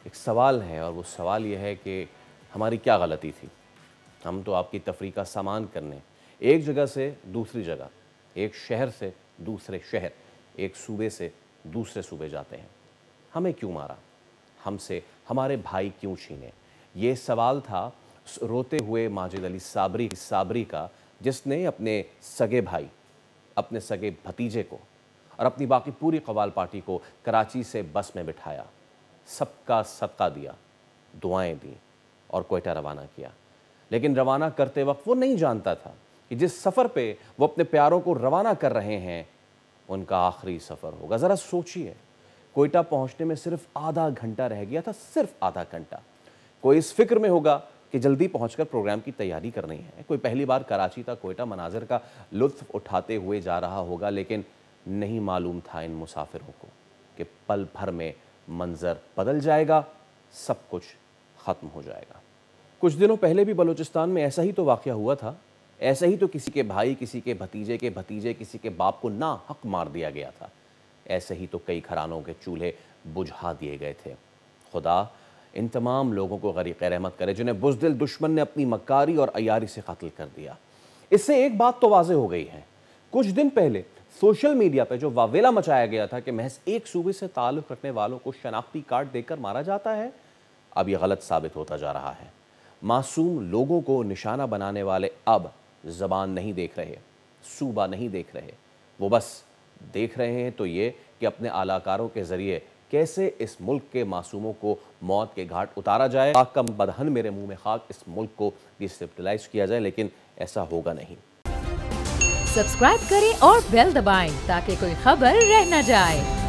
ایک سوال ہے اور وہ سوال یہ ہے کہ ہماری کیا غلطی تھی؟ ہم تو آپ کی تفریح کا سامان کرنے ایک جگہ سے دوسری جگہ، ایک شہر سے دوسرے شہر، ایک صوبے سے دوسرے صوبے جاتے ہیں۔ ہمیں کیوں مارا؟ ہم سے ہمارے بھائی کیوں چھینے؟ یہ سوال تھا روتے ہوئے ماجد علی صابری کا، جس نے اپنے سگے بھائی، اپنے سگے بھتیجے کو اور اپنی باقی پوری قوال پارٹی کو کراچی سے بس میں بٹھایا، سب کا صدقہ دیا، دعائیں دیں اور کوئٹہ روانہ کیا۔ لیکن روانہ کرتے وقت وہ نہیں جانتا تھا کہ جس سفر پہ وہ اپنے پیاروں کو روانہ کر رہے ہیں ان کا آخری سفر ہوگا۔ ذرا سوچئے، کوئٹہ پہنچنے میں صرف آدھا گھنٹہ رہ گیا تھا، صرف آدھا گھنٹہ۔ کوئی اس فکر میں ہوگا کہ جلدی پہنچ کر پروگرام کی تیاری کرنی ہے، کوئی پہلی بار کراچی تا کوئٹہ مناظر کا لطف اٹھاتے ہوئے جا رہا ہوگا، لیکن نہیں معلوم تھا ان مسافروں کو کہ پل بھر میں منظر بدل جائے گا، سب کچھ ختم ہو جائے گا۔ کچھ دنوں پہلے بھی بلوچستان میں ایسا ہی تو واقعہ ہوا تھا، ایسا ہی تو کسی کے بھائی، کسی کے بھتیجے، کسی کے باپ کو ناحق مار دیا گیا تھا، ایسے ہی تو کئی گھرانوں کے چولہے بجھا دیے گئے تھے۔ خدا ان تمام لوگوں کو غریق رحمت کرے جنہیں بزدل دشمن نے اپنی مکاری اور عیاری سے قتل کر دیا۔ اس سے ایک بات تو واضح ہو گئی ہے، کچھ دن پہلے سوشل میڈیا پہ جو واویلا مچایا گیا تھا کہ محض ایک صوبے سے تعلق رکھنے والوں کو شناختی کارڈ دے کر مارا جاتا ہے، اب یہ غلط ثابت ہوتا جا رہا ہے۔ معصوم لوگوں کو نشانہ بنانے والے اب زبان نہیں دیکھ رہے، صوبہ نہیں دیکھ رہے، وہ بس دیکھ رہے ہیں تو یہ کہ اپنے اعلی کاروں کے ذریعے کیسے اس ملک کے معصوموں کو موت کے گھاٹ اتارا جائے۔ خاک کا بدہن میرے منہ میں خاک، اس ملک کو ڈسٹیبلائز کیا جائے، لیکن ایسا ہوگا نہیں۔ سبسکرائب کریں اور بیل دبائیں تاکہ کوئی خبر رہ نہ جائے۔